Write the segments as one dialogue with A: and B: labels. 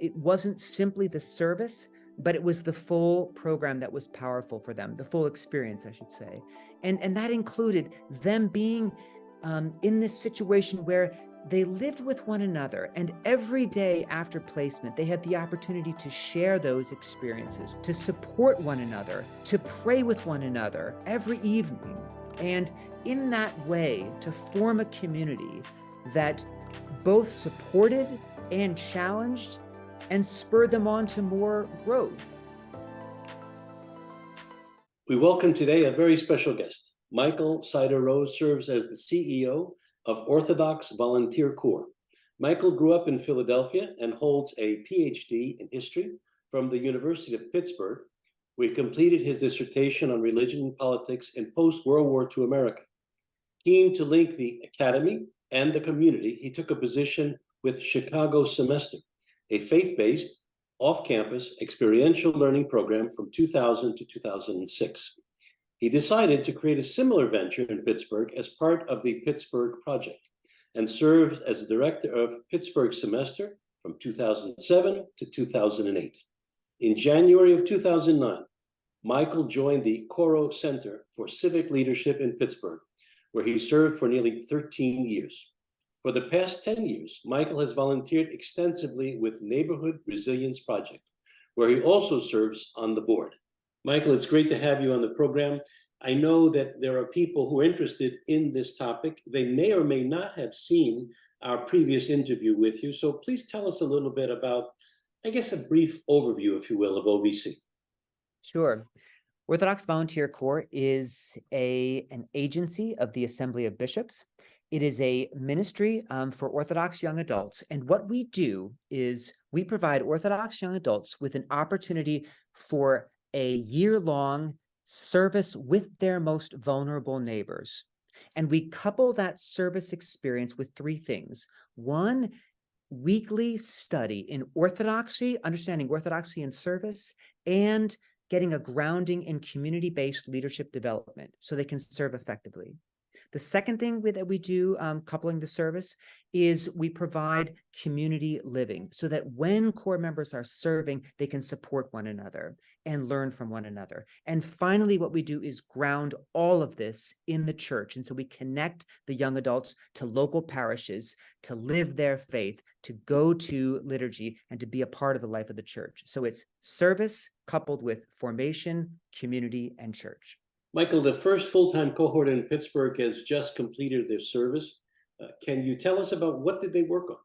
A: it wasn't simply the service, but it was the full program that was powerful for them, the full experience, I should say. And that included them being in this situation where they lived with one another, and every day after placement, they had the opportunity to share those experiences, to support one another, to pray with one another every evening, and in that way, to form a community that both supported and challenged and spurred them on to more growth.
B: We welcome today a very special guest. Michael Sider-Rose serves as the CEO of Orthodox Volunteer Corps. Michael grew up in Philadelphia and holds a PhD in history from the University of Pittsburgh, where he completed his dissertation on religion and politics in post-World War II America. Keen to link the academy and the community, he took a position with Chicago Semester, a faith-based, off-campus experiential learning program from 2000 to 2006. He decided to create a similar venture in Pittsburgh as part of the Pittsburgh Project and served as the director of Pittsburgh Semester from 2007 to 2008. In January of 2009, Michael joined the Coro Center for Civic Leadership in Pittsburgh, where he served for nearly 13 years. For the past 10 years, Michael has volunteered extensively with Neighborhood Resilience Project, where he also serves on the board. Michael, it's great to have you on the program. I know that there are people who are interested in this topic. They may or may not have seen our previous interview with you. So please tell us a little bit about, I guess, a brief overview, if you will, of OVC.
A: Sure. Orthodox Volunteer Corps is an agency of the Assembly of Bishops. It is a ministry for Orthodox young adults. And what we do is we provide Orthodox young adults with an opportunity for a year-long service with their most vulnerable neighbors. And we couple that service experience with three things. One, weekly study in orthodoxy, understanding orthodoxy and service, and getting a grounding in community-based leadership development so they can serve effectively. The second thing that we do, coupling the service, is we provide community living so that when Corps members are serving, they can support one another and learn from one another. And finally, what we do is ground all of this in the church. And so we connect the young adults to local parishes to live their faith, to go to liturgy, and to be a part of the life of the church. So it's service coupled with formation, community, and church.
B: Michael, the first full-time cohort in Pittsburgh has just completed their service. Can you tell us about what did they work on?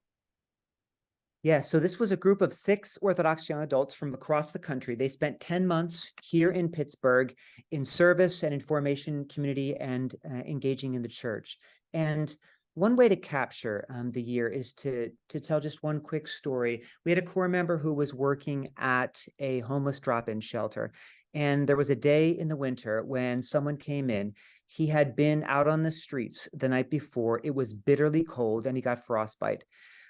A: Yeah, so this was a group of 6 Orthodox young adults from across the country. They spent 10 months here in Pittsburgh in service and in formation community and engaging in the church. And one way to capture the year is to tell just one quick story. We had a Corps member who was working at a homeless drop-in shelter. And there was a day in the winter when someone came in. He had been out on the streets the night before. It was bitterly cold and he got frostbite.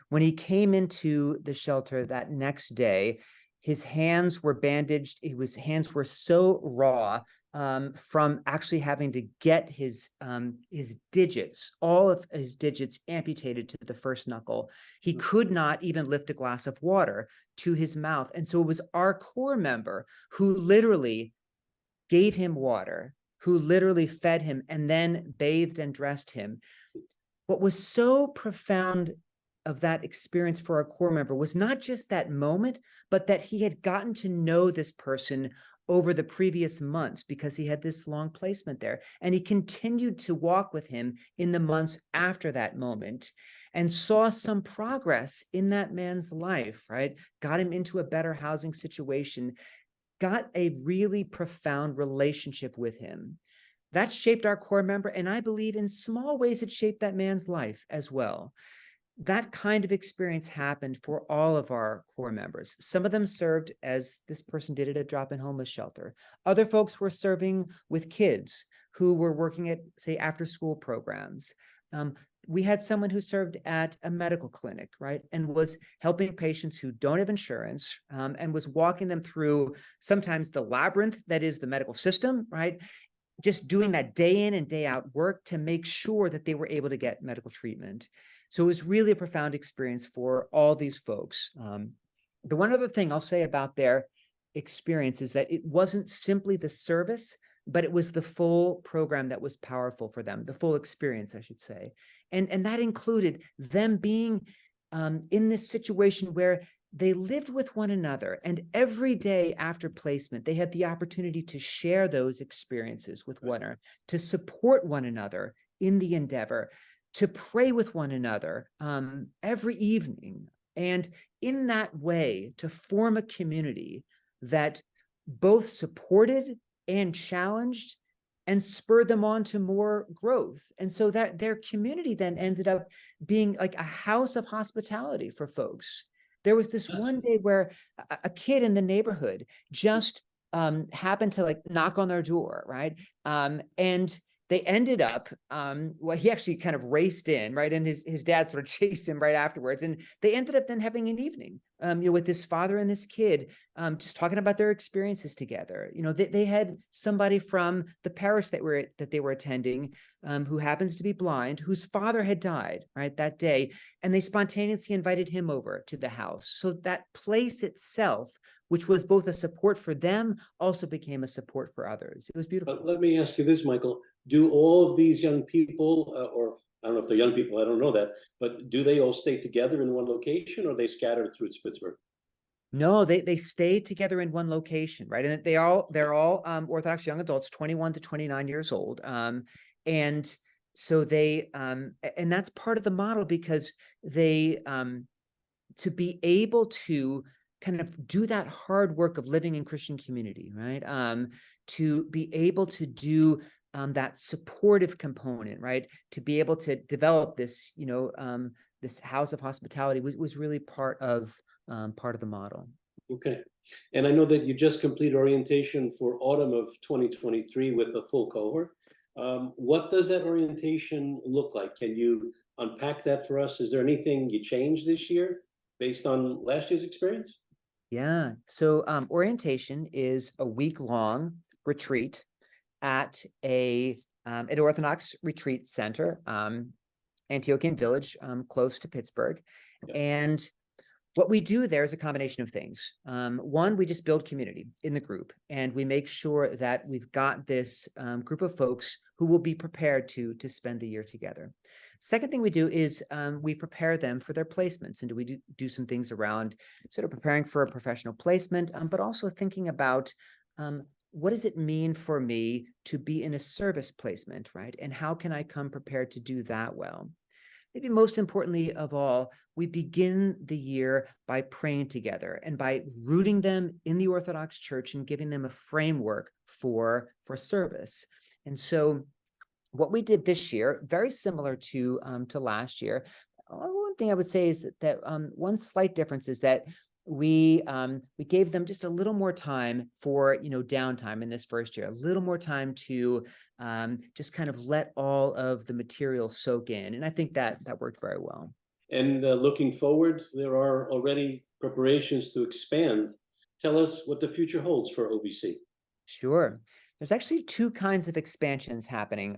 A: When he came into the shelter that next day, his hands were bandaged. His hands were so raw from actually having to get his digits, all of his digits amputated to the first knuckle. He could not even lift a glass of water to his mouth. And so it was our Corps member who literally gave him water, who literally fed him and then bathed and dressed him. What was so profound of that experience for our Corps member was not just that moment, but that he had gotten to know this person over the previous months because he had this long placement there. And he continued to walk with him in the months after that moment and saw some progress in that man's life, right? Got him into a better housing situation, got a really profound relationship with him. That shaped our Corps member, and I believe in small ways it shaped that man's life as well. That kind of experience happened for all of our Corps members. Some of them served as this person did at a drop-in homeless shelter. Other folks were serving with kids who were working at, say, after-school programs. We had someone who served at a medical clinic, right, and was helping patients who don't have insurance and was walking them through sometimes the labyrinth that is the medical system, right, just doing that day in and day out work to make sure that they were able to get medical treatment. So it was really a profound experience for all these folks. The one other thing I'll say about their experience is that it wasn't simply the service, but it was the full program that was powerful for them, the full experience, I should say. And that included them being in this situation where they lived with one another, and every day after placement, they had the opportunity to share those experiences with one another, to support one another in the endeavor, to pray with one another every evening. And in that way, to form a community that both supported and challenged and spurred them on to more growth. And so that their community then ended up being like a house of hospitality for folks. There was this one day where a kid in the neighborhood just happened to like knock on their door, right? And they ended up, well, he actually kind of raced in, right? And his dad sort of chased him right afterwards. And they ended up then having an evening, with this father and this kid, just talking about their experiences together. They had somebody from the parish that they were attending, who happens to be blind, whose father had died, right, that day. And they spontaneously invited him over to the house. So that place itself, which was both a support for them, also became a support for others. It was beautiful.
B: But let me ask you this, Michael. Do all of these young people, or I don't know if they're young people, I don't know that, but do they all stay together in one location, or are they scattered through Pittsburgh?
A: No, they stayed together in one location, right? And they're all Orthodox young adults, 21 to 29 years old. And so and that's part of the model, because they to be able to kind of do that hard work of living in Christian community, right? To be able to do that supportive component, right? To be able to develop this, this house of hospitality was really part of the model.
B: Okay. And I know that you just completed orientation for autumn of 2023 with a full cohort. What does that orientation look like? Can you unpack that for us? Is there anything you changed this year based on last year's experience?
A: Yeah. So orientation is a week-long retreat at an Orthodox retreat center, Antiochian Village, close to Pittsburgh.
B: Yeah.
A: And what we do there is a combination of things. One, we just build community in the group, and we make sure that we've got this group of folks who will be prepared to spend the year together. Second thing we do is we prepare them for their placements, and we do some things around sort of preparing for a professional placement, but also thinking about what does it mean for me to be in a service placement, right? And how can I come prepared to do that well? Maybe most importantly of all, we begin the year by praying together and by rooting them in the Orthodox Church and giving them a framework for service. And so what we did this year, very similar to last year, one thing I would say is that one slight difference is that we gave them just a little more time for downtime in this first year, a little more time to just kind of let all of the material soak in, and I think that worked very well.
B: And looking forward, there are already preparations to expand. Tell us what the future holds for OVC.
A: Sure. There's actually two kinds of expansions happening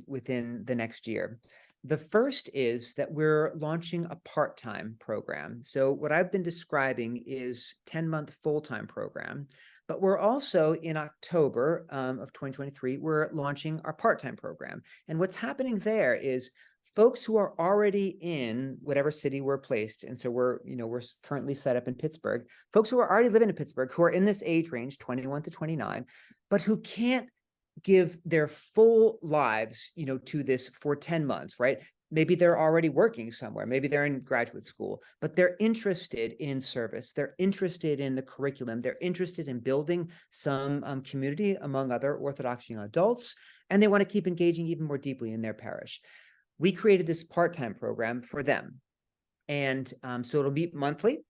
A: within the next year. The first is that we're launching a part-time program. So what I've been describing is 10-month full-time program, but we're also in October of 2023, we're launching our part-time program. And what's happening there is folks who are already in whatever city we're placed. And so we're currently set up in Pittsburgh, folks who are already living in Pittsburgh, who are in this age range, 21 to 29, but who can't give their full lives, to this for 10 months, right? Maybe they're already working somewhere. Maybe they're in graduate school, but they're interested in service. They're interested in the curriculum. They're interested in building some community among other Orthodox young adults, and they want to keep engaging even more deeply in their parish. We created this part-time program for them. And so it'll be monthly,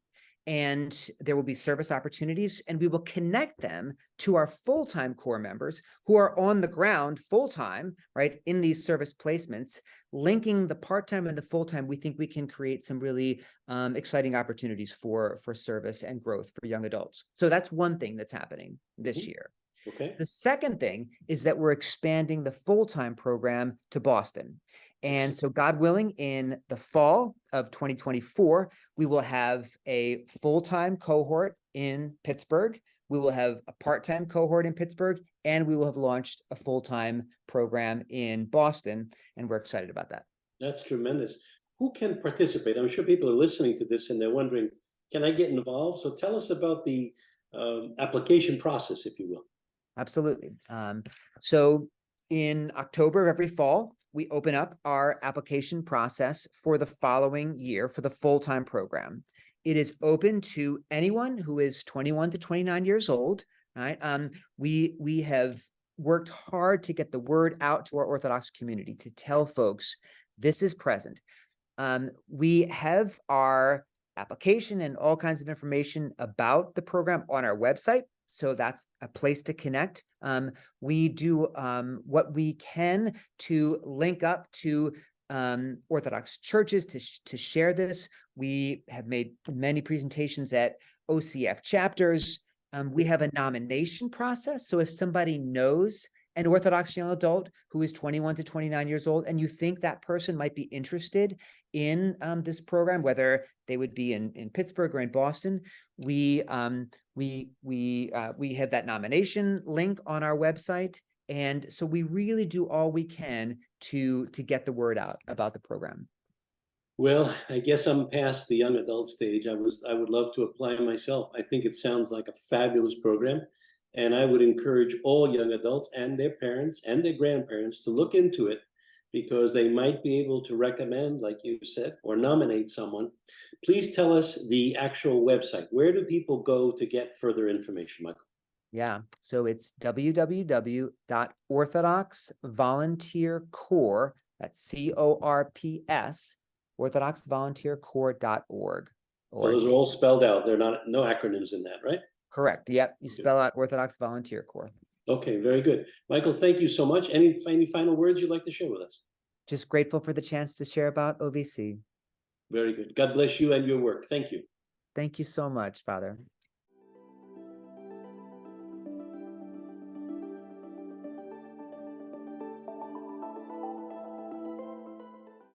A: and there will be service opportunities, and we will connect them to our full-time core members who are on the ground full-time, right, in these service placements. Linking the part-time and the full-time, we think we can create some really exciting opportunities for service and growth for young adults. So that's one thing that's happening this year.
B: Okay.
A: The second thing is that we're expanding the full-time program to Boston. And
B: Excellent.
A: so God willing, in the fall of 2024, we will have a full-time cohort in Pittsburgh. We will have a part-time cohort in Pittsburgh, and we will have launched a full-time program in Boston. And we're excited about that.
B: That's tremendous. Who can participate? I'm sure people are listening to this and they're wondering, can I get involved? So tell us about the application process, if you will.
A: Absolutely. So in October of every fall, we open up our application process for the following year for the full-time program. It is open to anyone who is 21 to 29 years old, right? We have worked hard to get the word out to our Orthodox community to tell folks this is present. We have our application and all kinds of information about the program on our website. So that's a place to connect. We do what we can to link up to Orthodox churches to share this. We have made many presentations at OCF chapters. We have a nomination process. So if somebody knows an Orthodox young adult who is 21 to 29 years old, and you think that person might be interested in this program, whether they would be in Pittsburgh or in Boston, we have that nomination link on our website. And so we really do all we can to get the word out about the program.
B: Well, I guess I'm past the young adult stage. I would love to apply myself. I think it sounds like a fabulous program. And I would encourage all young adults and their parents and their grandparents to look into it, because they might be able to recommend, like you said, or nominate someone. Please tell us the actual website. Where do people go to get further information, Michael?
A: Yeah, so it's www.orthodoxvolunteercorps, that's CORPS, orthodoxvolunteercorps.org.
B: So those are all spelled out. They're not, no acronyms in that, right?
A: Correct. Yep. You spell out Orthodox Volunteer Corps.
B: Okay, very good. Michael, thank you so much. Any final words you'd like to share with us?
A: Just grateful for the chance to share about OVC.
B: Very good. God bless you and your work. Thank you.
A: Thank you so much, Father.